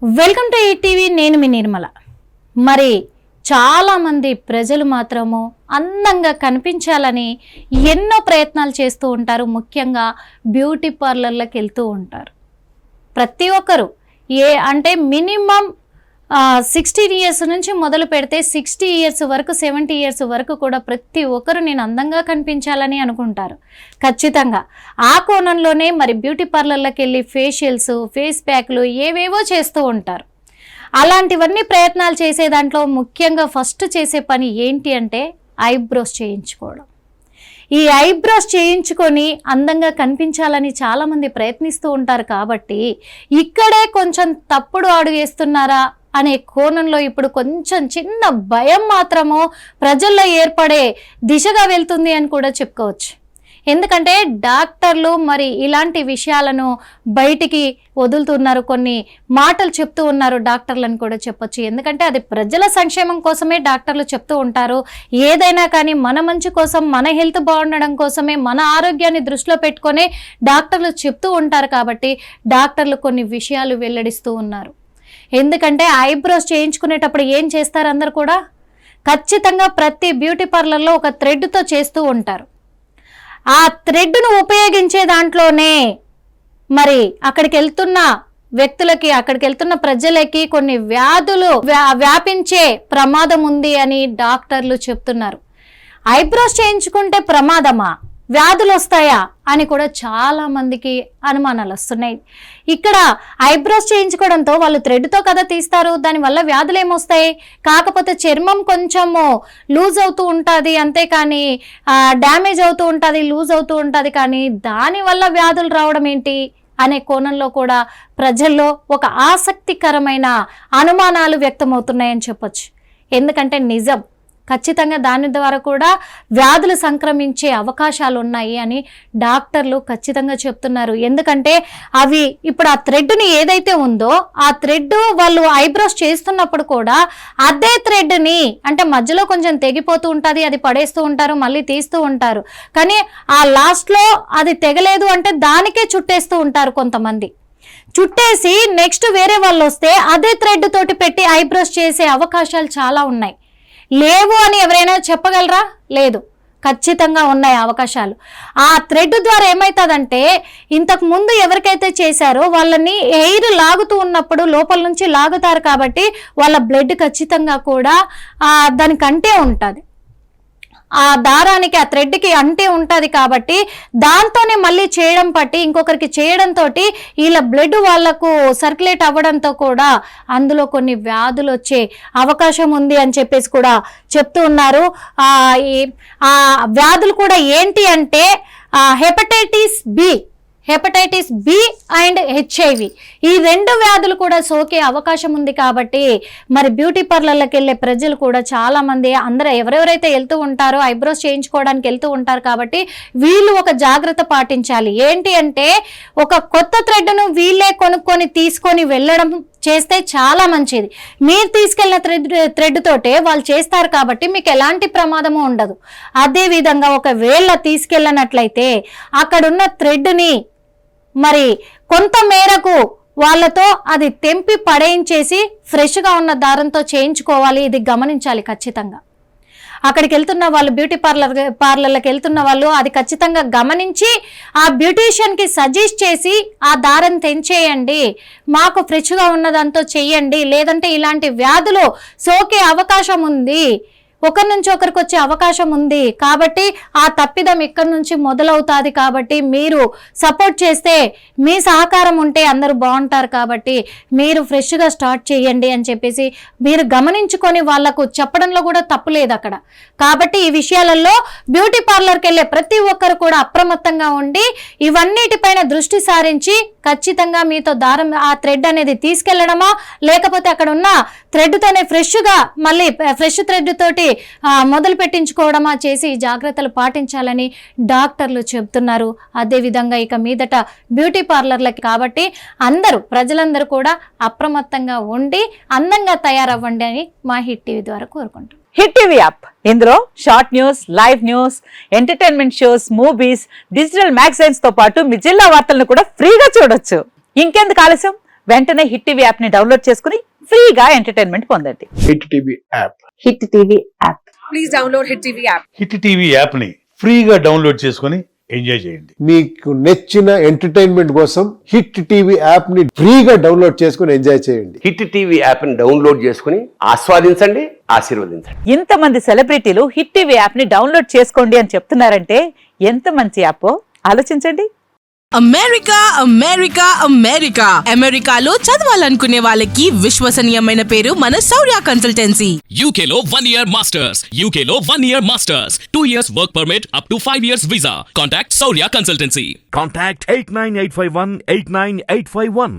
Welcome to ETV. నేను మీ నిర్మల. మరి చాలామంది ప్రజలు మాత్రము అందంగా కనిపించాలని ఎన్నో ప్రయత్నాలు చేస్తూ ఉంటారు. ముఖ్యంగా బ్యూటీ పార్లర్లకు వెళ్తూ ఉంటారు. ప్రతి ఒక్కరు మినిమం 16 ఇయర్స్ నుంచి మొదలు పెడితే 60 ఇయర్స్ వరకు 70 ఇయర్స్ వరకు కూడా ప్రతి ఒక్కరు నేను అందంగా కనిపించాలని అనుకుంటారు. ఖచ్చితంగా ఆ కోణంలోనే మరి బ్యూటీ పార్లర్లకు వెళ్ళి ఫేషియల్స్, ఫేస్ ప్యాక్లు ఏవేవో చేస్తూ ఉంటారు. అలాంటివన్నీ ప్రయత్నాలు చేసే దాంట్లో ముఖ్యంగా ఫస్ట్ చేసే పని ఏంటి అంటే ఐబ్రోస్ చేయించుకోవడం. ఈ ఐబ్రోస్ చేయించుకొని అందంగా కనిపించాలని చాలామంది ప్రయత్నిస్తూ ఉంటారు. కాబట్టి ఇక్కడే కొంచెం తప్పుడు అడుగు వేస్తున్నారా అనే కోణంలో ఇప్పుడు కొంచెం చిన్న భయం మాత్రము ప్రజల్లో ఏర్పడే దిశగా వెళ్తుంది అని కూడా చెప్పుకోవచ్చు. ఎందుకంటే డాక్టర్లు మరి ఇలాంటి విషయాలను బయటికి వదులుతున్నారు, కొన్ని మాటలు చెప్తూ ఉన్నారు డాక్టర్లను కూడా చెప్పొచ్చు. ఎందుకంటే అది ప్రజల సంక్షేమం కోసమే డాక్టర్లు చెప్తూ ఉంటారు. ఏదైనా కానీ మన మంచి కోసం, మన హెల్త్ బాగుండడం కోసమే, మన ఆరోగ్యాన్ని దృష్టిలో పెట్టుకొని డాక్టర్లు చెప్తూ ఉంటారు. కాబట్టి డాక్టర్లు కొన్ని విషయాలు వెల్లడిస్తూ ఉన్నారు. ఎందుకంటే ఐబ్రోస్ చేయించుకునేటప్పుడు ఏం చేస్తారు అందరు కూడా, ఖచ్చితంగా ప్రతి బ్యూటీ పార్లర్లో ఒక థ్రెడ్తో చేస్తూ ఉంటారు. ఆ థ్రెడ్ను ఉపయోగించే దాంట్లోనే మరి అక్కడికి వెళ్తున్న వ్యక్తులకి, అక్కడికి వెళ్తున్న ప్రజలకి కొన్ని వ్యాధులు వ్యాపించే ప్రమాదం ఉంది అని డాక్టర్లు చెప్తున్నారు. ఐబ్రోస్ చేయించుకుంటే ప్రమాదమా, వ్యాధులు వస్తాయా అని కూడా చాలా మందికి అనుమానాలు వస్తున్నాయి. ఇక్కడ ఐబ్రోస్ చేయించుకోవడంతో వాళ్ళు థ్రెడ్తో కదా తీస్తారు, దానివల్ల వ్యాధులు ఏమొస్తాయి? కాకపోతే చర్మం కొంచెము లూజ్ అవుతూ ఉంటుంది, అంతేకాని డ్యామేజ్ అవుతూ ఉంటుంది, లూజ్ అవుతూ ఉంటుంది. కానీ దానివల్ల వ్యాధులు రావడం ఏంటి అనే కోణంలో కూడా ప్రజల్లో ఒక ఆసక్తికరమైన అనుమానాలు వ్యక్తమవుతున్నాయని చెప్పొచ్చు. ఎందుకంటే నిజం, ఖచ్చితంగా దాని ద్వారా కూడా వ్యాధులు సంక్రమించే అవకాశాలు ఉన్నాయి అని డాక్టర్లు ఖచ్చితంగా చెప్తున్నారు. ఎందుకంటే అవి ఇప్పుడు ఆ థ్రెడ్ని ఏదైతే ఉందో ఆ థ్రెడ్ వాళ్ళు ఐబ్రోస్ చేస్తున్నప్పుడు కూడా అదే థ్రెడ్ని అంటే మధ్యలో కొంచెం తెగిపోతూ ఉంటుంది, అది పడేస్తూ ఉంటారు, మళ్ళీ తీస్తూ ఉంటారు. కానీ ఆ లాస్ట్లో అది తెగలేదు అంటే దానికే చుట్టేస్తూ ఉంటారు కొంతమంది. చుట్టేసి నెక్స్ట్ వేరే వాళ్ళు వస్తే అదే థ్రెడ్ తోటి పెట్టి ఐబ్రోస్ చేసే అవకాశాలు చాలా ఉన్నాయి. లేవు అని ఎవరైనా చెప్పగలరా? లేదు, ఖచ్చితంగా ఉన్నాయి అవకాశాలు. ఆ థ్రెడ్ ద్వారా ఏమవుతుందంటే ఇంతకు ముందు ఎవరికైతే చేశారో వాళ్ళని ఎయిర్ లాగుతూ ఉన్నప్పుడు లోపల నుంచి లాగుతారు కాబట్టి వాళ్ళ బ్లడ్ ఖచ్చితంగా కూడా దానికంటే ఉంటుంది, ఆ దారానికి ఆ థ్రెడ్కి అంటే ఉంటుంది. కాబట్టి దాంతోనే మళ్ళీ చేయడం పట్టి ఇంకొకరికి చేయడంతో వీళ్ళ బ్లడ్ వాళ్లకు సర్క్యులేట్ అవ్వడంతో కూడా అందులో కొన్ని వ్యాధులు వచ్చే అవకాశం ఉంది అని చెప్పేసి కూడా చెప్తూ ఉన్నారు. ఆ వ్యాధులు కూడా ఏంటి అంటే హెపటైటిస్ బి అండ్ HIV, ఈ 2 వ్యాధులు కూడా సోకే అవకాశం ఉంది. కాబట్టి మరి బ్యూటీ పార్లర్లకు వెళ్ళే ప్రజలు కూడా చాలా మంది ఎవరెవరైతే వెళ్తూ ఉంటారో ఐబ్రోస్ చేయించుకోవడానికి వెళ్తూ ఉంటారు. కాబట్టి వీళ్ళు ఒక జాగ్రత్త పాటించాలి. ఏంటి అంటే ఒక కొత్త థ్రెడ్ను వీళ్ళే కొనుక్కొని తీసుకొని వెళ్ళడం చేస్తే చాలా మంచిది. మీరు తీసుకెళ్ళిన థ్రెడ్ తోటే వాళ్ళు చేస్తారు కాబట్టి మీకు ఎలాంటి ప్రమాదము ఉండదు. అదేవిధంగా ఒకవేళ తీసుకెళ్ళినట్లయితే అక్కడున్న థ్రెడ్ని మరి కొంత మేరకు వాళ్ళతో అది తెంపి పడేయించేసి ఫ్రెష్గా ఉన్న దారంతో చేయించుకోవాలి. ఇది గమనించాలి ఖచ్చితంగా. అక్కడికి వెళ్తున్న వాళ్ళు, బ్యూటీ పార్లర్లకు వెళ్తున్న వాళ్ళు అది ఖచ్చితంగా గమనించి ఆ బ్యూటీషియన్కి సజెస్ట్ చేసి ఆ దారం తెంచేయండి, మాకు ఫ్రెష్గా ఉన్నదంతో చెయ్యండి, లేదంటే ఇలాంటి వ్యాధులు సోకే అవకాశం ఉంది, ఒకరి నుంచి ఒకరికి వచ్చే అవకాశం ఉంది. కాబట్టి ఆ తప్పిదం ఇక్కడి నుంచి మొదలవుతుంది. కాబట్టి మీరు సపోర్ట్ చేస్తే, మీ సహకారం ఉంటే అందరూ బాగుంటారు. కాబట్టి మీరు ఫ్రెష్గా స్టార్ట్ చేయండి అని చెప్పేసి మీరు గమనించుకొని వాళ్లకు చెప్పడంలో కూడా తప్పు లేదు అక్కడ. కాబట్టి ఈ విషయాలలో బ్యూటీ పార్లర్కి వెళ్ళే ప్రతి ఒక్కరు కూడా అప్రమత్తంగా ఉండి ఇవన్నిటిపైన దృష్టి సారించి ఖచ్చితంగా మీతో దారం ఆ థ్రెడ్ అనేది తీసుకెళ్లడమా, లేకపోతే అక్కడ ఉన్న థ్రెడ్తోనే ఫ్రెష్గా మళ్ళీ ఫ్రెష్ థ్రెడ్ తోటి మొదలు పెట్టించుకోవడమా చేసి జాగ్రత్తలు పాటించాలని డాక్టర్లు చెబుతున్నారు. అదేవిధంగా ఇక మీదట బ్యూటీ పార్లర్లకి కాబట్టి ప్రజలందరూ కూడా అప్రమత్తంగా ఉండి అందంగా తయారవ్వండి అని మా హిట్ టీవీ ద్వారా కోరుకుంటున్నాం. హిట్ టీవీ యాప్, ఇందులో short news, live news, entertainment shows, movies, digital magazines తో పాటు మీ జిల్లా వార్తలను కూడా ఫ్రీగా చూడొచ్చు. ఇంకెందుకు ఆలస్యం, వెంటనే హిట్ టీవీ యాప్ ని డౌన్లోడ్ చేసుకుని ఫ్రీగా ఎంటర్టైన్మెంట్ పొందండి. Hit TV app. Hit TV app. Please download Hit TV app. Hit TV యాప్ని ఫ్రీగా డౌన్లోడ్ చేసుకొని ఎంజాయ్ చేయండి. మీకు నచ్చిన ఎంటర్టైన్మెంట్ కోసం హిట్ టీవీ యాప్ ని ఫ్రీగా డౌన్లోడ్ చేసుకుని ఎంజాయ్ చేయండి. హిట్ టీవీ యాప్ని డౌన్లోడ్ చేసుకుని ఆస్వాదించండి, ఆశీర్వదించండి. ఇంతమంది సెలబ్రిటీలు హిట్ టీవీ యాప్ ని డౌన్లోడ్ చేసుకోండి అని చెప్తున్నారంటే ఎంత మంచి యాప్ ఆలోచించండి. అమెరికా అమెరికా అమెరికా అమెరికాలో చదవాలనుకునే వాళ్ళకి విశ్వసనీయమైన పేరు మన శౌర్య consultancy. UK Law 1 Year Masters. UK Law 1 Year Masters. 2 years work permit up to 5 years visa. Contact Saurya Consultancy. Contact 89851 89851.